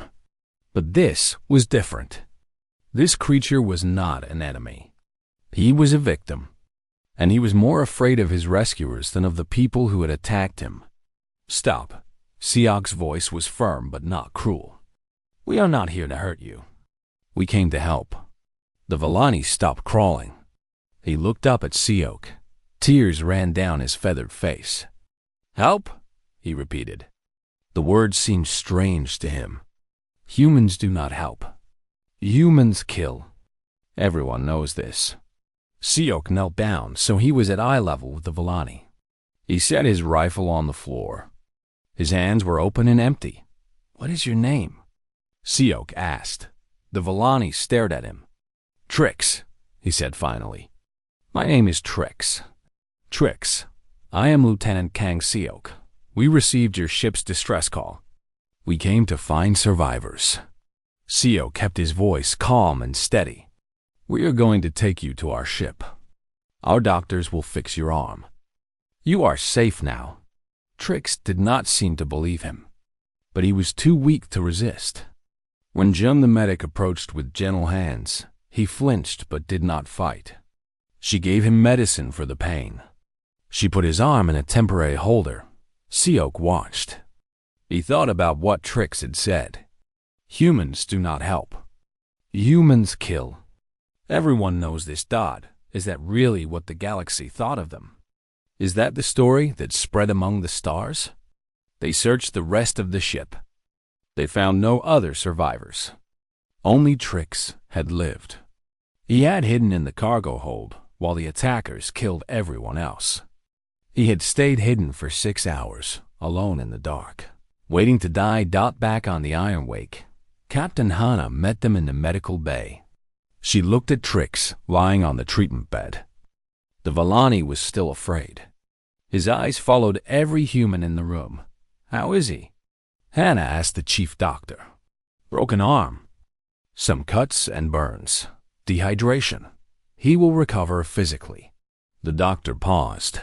But this was different. This creature was not an enemy. He was a victim. And he was more afraid of his rescuers than of the people who had attacked him. "Stop." Seok's voice was firm but not cruel. "We are not here to hurt you. We came to help." The Valani stopped crawling. He looked up at Seok. Tears ran down his feathered face. "Help?" he repeated. The words seemed strange to him. Humans do not help. Humans kill. Everyone knows this. Seok knelt down so he was at eye level with the Valani. He set his rifle on the floor. His hands were open and empty. "What is your name?" Seok asked. The Valani stared at him. "Trix," he said finally. "My name is Trix. Trix, I am Lieutenant Kang Seok. We received your ship's distress call. We came to find survivors." Seok kept his voice calm and steady. "We are going to take you to our ship. Our doctors will fix your arm. You are safe now." Trix did not seem to believe him, but he was too weak to resist. When Jun the medic approached with gentle hands, he flinched but did not fight. She gave him medicine for the pain. She put his arm in a temporary holder. Seok watched. He thought about what Trix had said. Humans do not help. Humans kill. Everyone knows this. Is that really what the galaxy thought of them? Is that the story that spread among the stars? They searched the rest of the ship. They found no other survivors. Only Trix had lived. He had hidden in the cargo hold while the attackers killed everyone else. He had stayed hidden for 6 hours, alone in the dark, waiting to die. Back on the Iron Wake, Captain Hana met them in the medical bay. She looked at Trix lying on the treatment bed. The Valani was still afraid. His eyes followed every human in the room. "How is he?" Hana asked the chief doctor. "Broken arm. Some cuts and burns. Dehydration. He will recover physically." The doctor paused.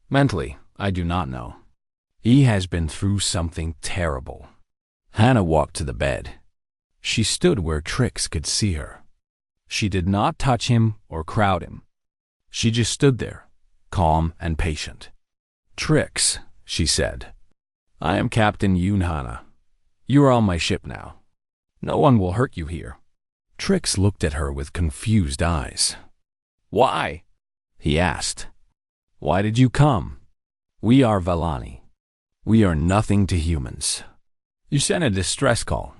"Mentally, I do not know. He has been through something terrible." Hana walked to the bed. She stood where Trix could see her. She did not touch him or crowd him. She just stood there, calm and patient. "Trix," she said, "I am Captain Yoon Hana. You are on my ship now. No one will hurt you here." Trix looked at her with confused eyes. "Why?" he asked. "Why did you come?" "We are Valani. We are nothing to humans." "You sent a distress call,"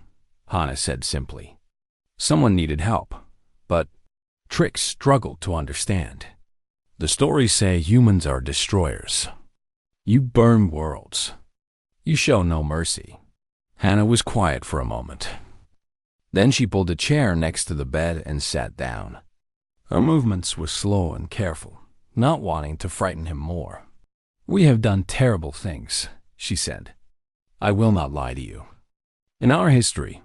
Hana said simply. "Someone needed help, but—" Trix struggled to understand. "The stories say humans are destroyers. You burn worlds. You show no mercy." Hana was quiet for a moment. Then she pulled a chair next to the bed and sat down. Her movements were slow and careful, not wanting to frighten him more. "We have done terrible things," she said. "I will not lie to you. In our history,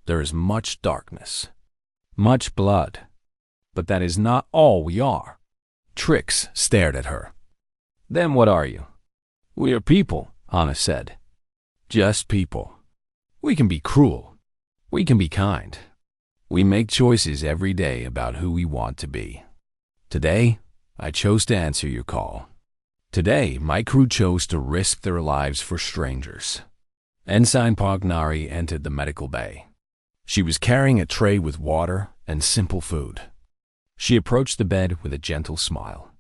there is much darkness, much blood, but that is not all we are." Trix stared at her. "Then what are you?" "We are people," Hana said. "Just people. We can be cruel. We can be kind. We make choices every day about who we want to be. Today, I chose to answer your call. Today, my crew chose to risk their lives for strangers." Ensign Pagnari entered the medical bay. She was carrying a tray with water and simple food. She approached the bed with a gentle smile.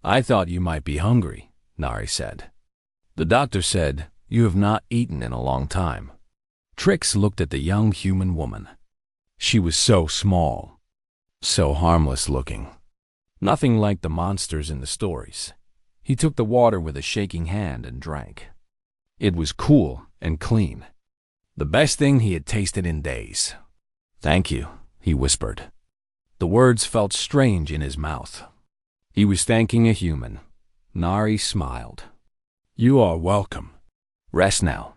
"I thought you might be hungry," Nari said. "The doctor said you have not eaten in a long time." Trix looked at the young human woman. She was so small, so harmless looking. Nothing like the monsters in the stories. He took the water with a shaking hand and drank. It was cool and clean. The best thing he had tasted in days. "Thank you," he whispered. The words felt strange in his mouth. He was thanking a human. Nari smiled. "You are welcome. Rest now.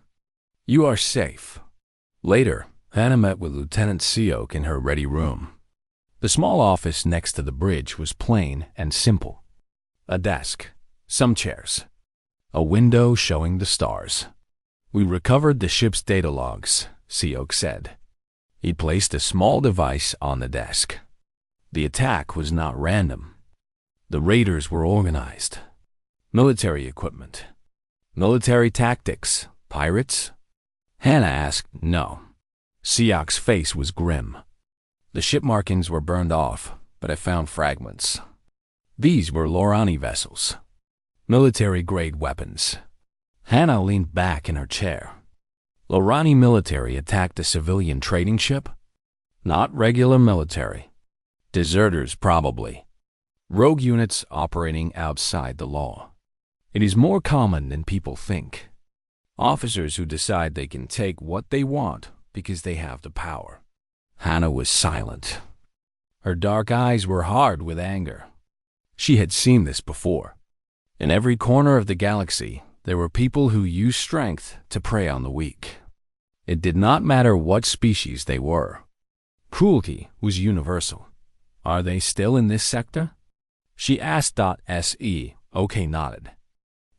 You are safe." Later, Hannah met with Lieutenant Seok in her ready room. The small office next to the bridge was plain and simple. A desk, some chairs, a window showing the stars. "We recovered the ship's data logs," Seok said. He placed a small device on the desk. The attack was not random. The raiders were organized. Military equipment. Military tactics. Pirates? Hannah asked no. Seok's face was grim. The ship markings were burned off, but I found fragments. These were Lorani vessels. Military-grade weapons. Hannah leaned back in her chair. Lorani military attacked a civilian trading ship? Not regular military. Deserters, probably. Rogue units operating outside the law. It is more common than people think. Officers who decide they can take what they want because they have the power. Hannah was silent. Her dark eyes were hard with anger. She had seen this before. In every corner of the galaxy, there were people who used strength to prey on the weak. It did not matter what species they were. Cruelty was universal. Are they still in this sector? She asked. Se. OK nodded.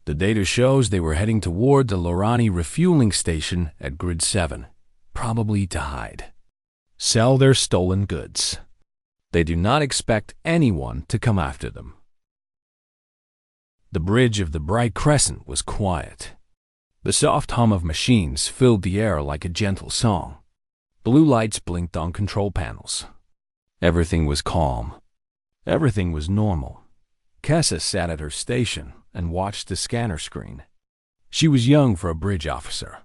The data shows they were heading toward the Lorani refueling station at Grid 7, probably to hide. Sell their stolen goods. They do not expect anyone to come after them. The bridge of the Bright Crescent was quiet. The soft hum of machines filled the air like a gentle song. Blue lights blinked on control panels. Everything was calm. Everything was normal. Kessa sat at her station and watched the scanner screen. She was young for a bridge officer.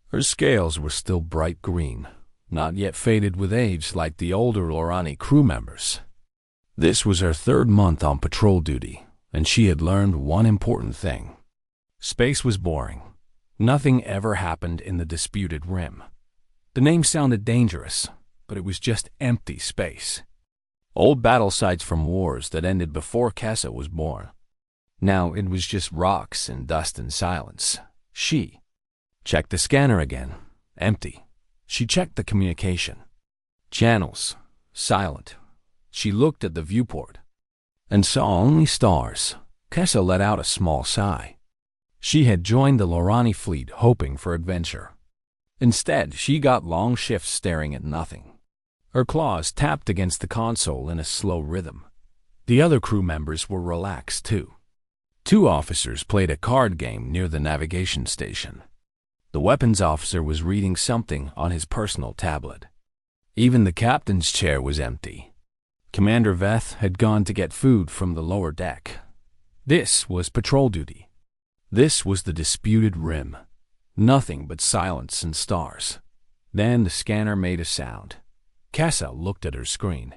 Her scales were still bright green, not yet faded with age like the older Lorani crew members. This was her 3rd month on patrol duty, and she had learned one important thing. Space was boring. Nothing ever happened in the disputed rim. The name sounded dangerous, but it was just empty space. Old battle sites from wars that ended before Kessa was born. Now it was just rocks and dust and silence. She checked the scanner again. Empty. She checked the communication. Channels. Silent. She looked at the viewport and saw only stars. Kessa let out a small sigh. She had joined the Lorani fleet hoping for adventure. Instead, she got long shifts staring at nothing. Her claws tapped against the console in a slow rhythm. The other crew members were relaxed too. 2 officers played a card game near the navigation station. The weapons officer was reading something on his personal tablet. Even the captain's chair was empty. Commander Veth had gone to get food from the lower deck. This was patrol duty. This was the disputed rim. Nothing but silence and stars. Then the scanner made a sound. Kessa looked at her screen.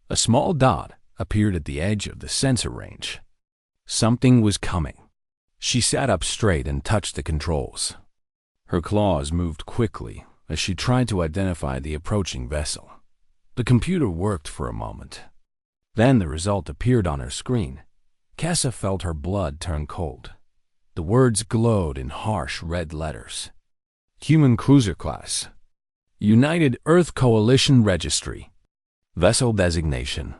A small dot appeared at the edge of the sensor range. Something was coming. She sat up straight and touched the controls. Her claws moved quickly as she tried to identify the approaching vessel. The computer worked for a moment. Then the result appeared on her screen. Kessa felt her blood turn cold. The words glowed in harsh red letters. Human Cruiser Class. United Earth Coalition Registry. Vessel designation.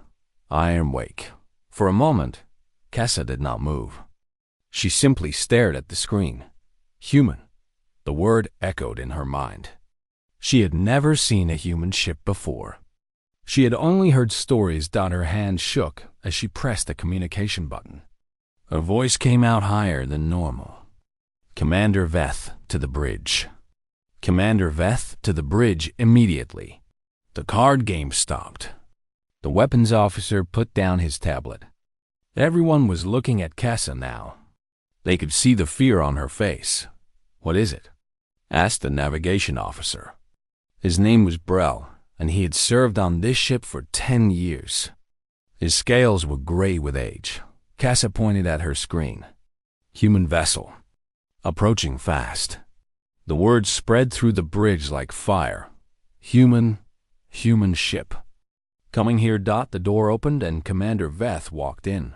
Iron Wake. For a moment, Kessa did not move. She simply stared at the screen. Human. The word echoed in her mind. She had never seen a human ship before. She had only heard stories. Her hand shook as she pressed the communication button. Her voice came out higher than normal. Commander Veth to the bridge. Commander Veth to the bridge immediately. The card game stopped. The weapons officer put down his tablet. Everyone was looking at Kessa now. They could see the fear on her face. "What is it?" asked the navigation officer. His name was Brell, and he had served on this ship for 10 years. His scales were gray with age. Kessa pointed at her screen. Human vessel. approaching fast. The words spread through the bridge like fire. Human ship. Coming here. The door opened and Commander Veth walked in.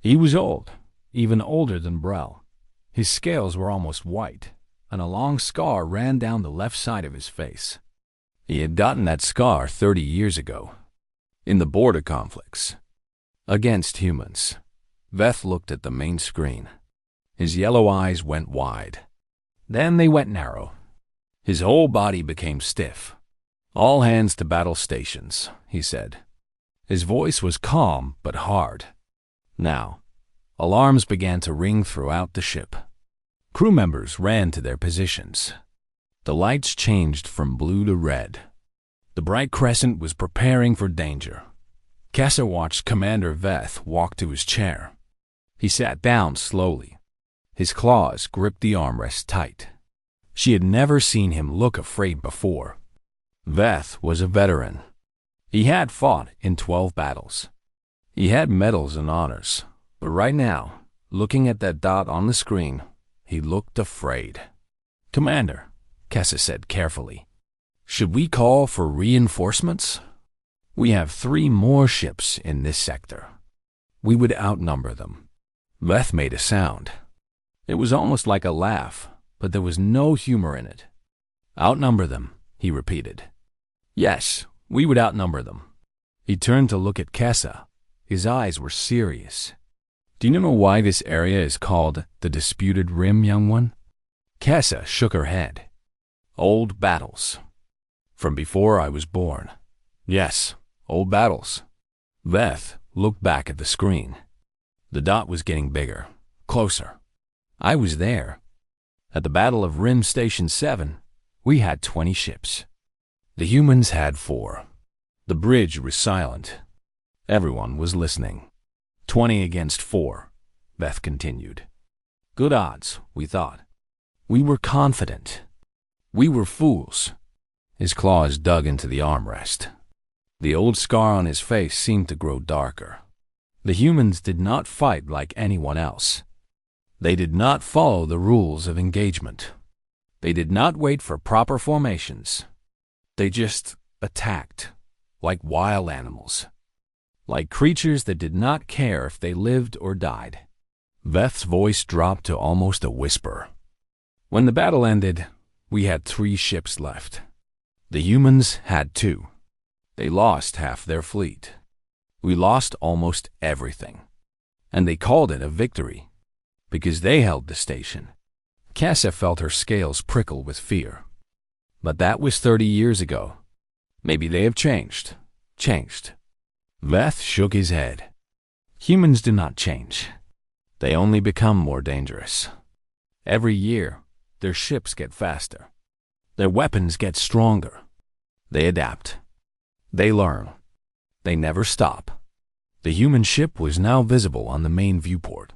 He was old, even older than Brel. His scales were almost white, and a long scar ran down the left side of his face. He had gotten that scar 30 years ago, in the border conflicts against humans. Veth looked at the main screen. His yellow eyes went wide. Then they went narrow. His whole body became stiff. "All hands to battle stations," he said. His voice was calm but hard. Now, alarms began to ring throughout the ship. Crew members ran to their positions. The lights changed from blue to red. The bright crescent was preparing for danger. Kessa watched Commander Veth walk to his chair. He sat down slowly. His claws gripped the armrest tight. She had never seen him look afraid before. Veth was a veteran. He had fought in 12 battles. He had medals and honors. But right now, looking at that dot on the screen, he looked afraid. "Commander," Kessa said carefully, "should we call for reinforcements? We have 3 more ships in this sector. We would outnumber them." Veth made a sound. It was almost like a laugh, but there was no humor in it. "Outnumber them," he repeated. "Yes, we would outnumber them." He turned to look at Kessa. His eyes were serious. "Do you know why this area is called the Disputed Rim, young one?" Kessa shook her head. "Old battles. From before I was born. Yes, old battles." Veth looked back at the screen. The dot was getting bigger, closer. "I was there. At the Battle of Rim Station 7, we had 20 ships. The humans had 4. The bridge was silent. Everyone was listening. 20 against 4, Veth continued. Good odds, we thought. We were confident. We were fools." His claws dug into the armrest. The old scar on his face seemed to grow darker. The humans did not fight like anyone else. They did not follow the rules of engagement. They did not wait for proper formations. They just attacked, like wild animals, like creatures that did not care if they lived or died. Veth's voice dropped to almost a whisper. "When the battle ended, we had 3 ships left. The humans had 2. They lost half their fleet. We lost almost everything. And they called it a victory, because they held the station." Kessa felt her scales prickle with fear. But that was 30 years ago. Maybe they have changed. Veth shook his head. Humans do not change. They only become more dangerous. Every year, their ships get faster. Their weapons get stronger. They adapt. They learn. They never stop. The human ship was now visible on the main viewport.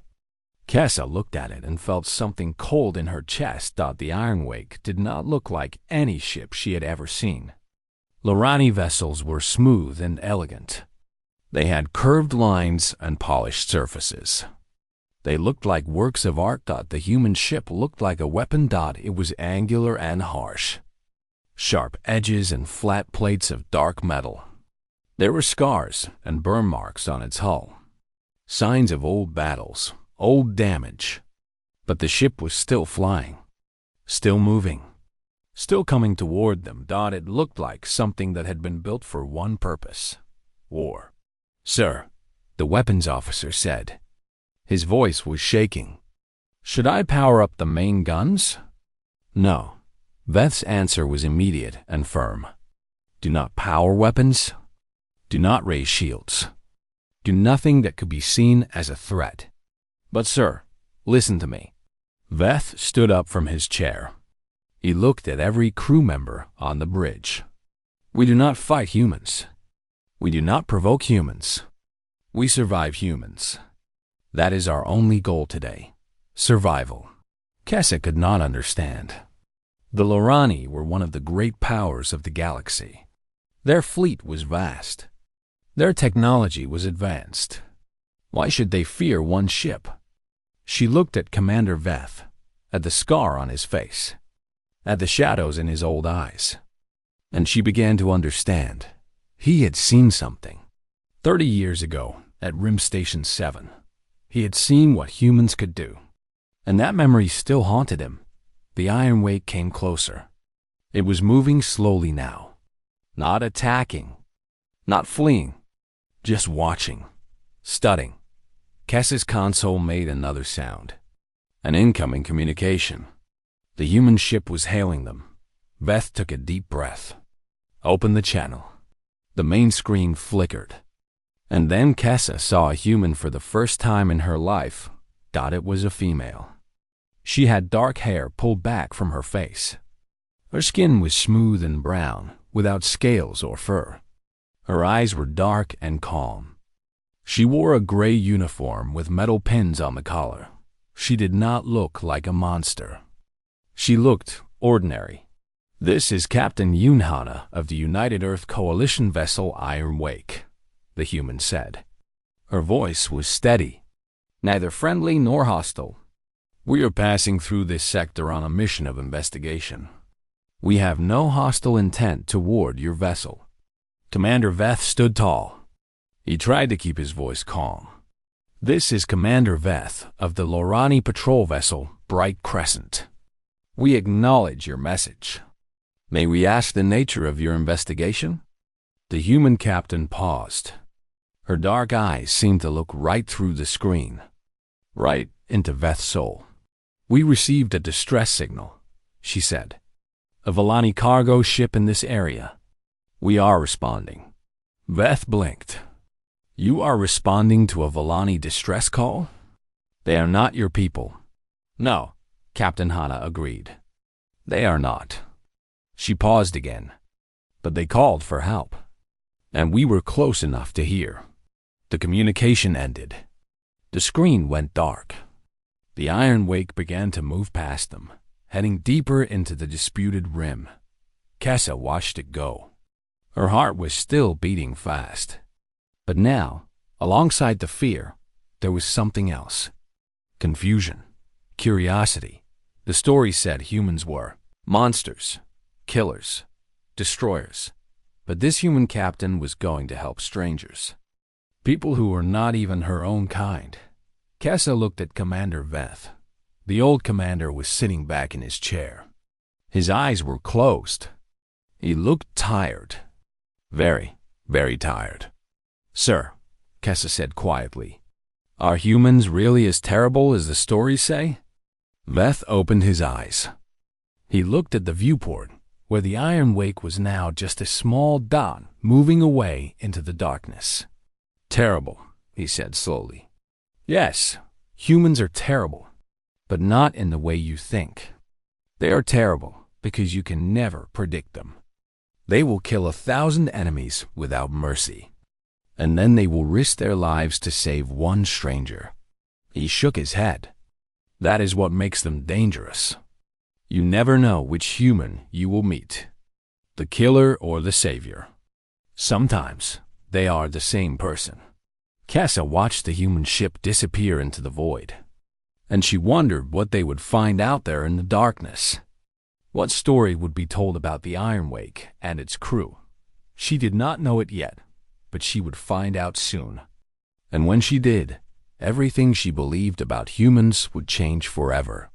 Kessa looked at it and felt something cold in her chest. The Iron Wake did not look like any ship she had ever seen. Lorani vessels were smooth and elegant. They had curved lines and polished surfaces. They looked like works of art. The human ship looked like a weapon. It was angular and harsh. Sharp edges and flat plates of dark metal. There were scars and burn marks on its hull. Signs of old battles. Old damage. But the ship was still flying, still moving, still coming toward them. It looked like something that had been built for one purpose: war. "Sir," the weapons officer said. His voice was shaking. "Should I power up the main guns?" "No." Veth's answer was immediate and firm. "Do not power weapons. Do not raise shields. Do nothing that could be seen as a threat. But sir, listen to me." Veth stood up from his chair. He looked at every crew member on the bridge. "We do not fight humans. We do not provoke humans. We survive humans. That is our only goal today. Survival." Kessa could not understand. The Lorani were one of the great powers of the galaxy. Their fleet was vast. Their technology was advanced. Why should they fear one ship? She looked at Commander Veth, at the scar on his face, at the shadows in his old eyes. And she began to understand. He had seen something. 30 years ago, at Rim Station 7, he had seen what humans could do. And that memory still haunted him. The Iron Wake came closer. It was moving slowly now. Not attacking. Not fleeing. Just watching. Studying. Kessa's console made another sound. An incoming communication. The human ship was hailing them. Veth took a deep breath. Opened the channel. The main screen flickered. And then Kessa saw a human for the first time in her life. It was a female. She had dark hair pulled back from her face. Her skin was smooth and brown, without scales or fur. Her eyes were dark and calm. She wore a gray uniform with metal pins on the collar. She did not look like a monster. She looked ordinary. "This is Captain Yunhana of the United Earth Coalition vessel Iron Wake," the human said. Her voice was steady, neither friendly nor hostile. "We are passing through this sector on a mission of investigation. We have no hostile intent toward your vessel." Commander Veth stood tall. He tried to keep his voice calm. "This is Commander Veth of the Lorani patrol vessel Bright Crescent. We acknowledge your message. May we ask the nature of your investigation?" The human captain paused. Her dark eyes seemed to look right through the screen, right into Veth's soul. "We received a distress signal," she said. "A Volani cargo ship in this area. We are responding." Veth blinked. "You are responding to a Volani distress call? They are not your people." "No," Captain Hana agreed. "They are not." She paused again. "But they called for help. And we were close enough to hear." The communication ended. The screen went dark. The Iron Wake began to move past them, heading deeper into the disputed rim. Kessa watched it go. Her heart was still beating fast. But now, alongside the fear, there was something else. Confusion. Curiosity. The story said humans were monsters, killers, destroyers. But this human captain was going to help strangers. People who were not even her own kind. Kessa looked at Commander Veth. The old commander was sitting back in his chair. His eyes were closed. He looked tired. Very, very tired. "Sir," Kessa said quietly, "are humans really as terrible as the stories say?" Veth opened his eyes. He looked at the viewport, where the Iron Wake was now just a small dot moving away into the darkness. "Terrible," he said slowly. "Yes, humans are terrible, but not in the way you think. They are terrible because you can never predict them. They will kill 1,000 enemies without mercy, and then they will risk their lives to save one stranger." He shook his head. "That is what makes them dangerous. You never know which human you will meet, the killer or the savior. Sometimes they are the same person." Kessa watched the human ship disappear into the void, and she wondered what they would find out there in the darkness. What story would be told about the Iron Wake and its crew? She did not know it yet, but she would find out soon. And when she did, everything she believed about humans would change forever.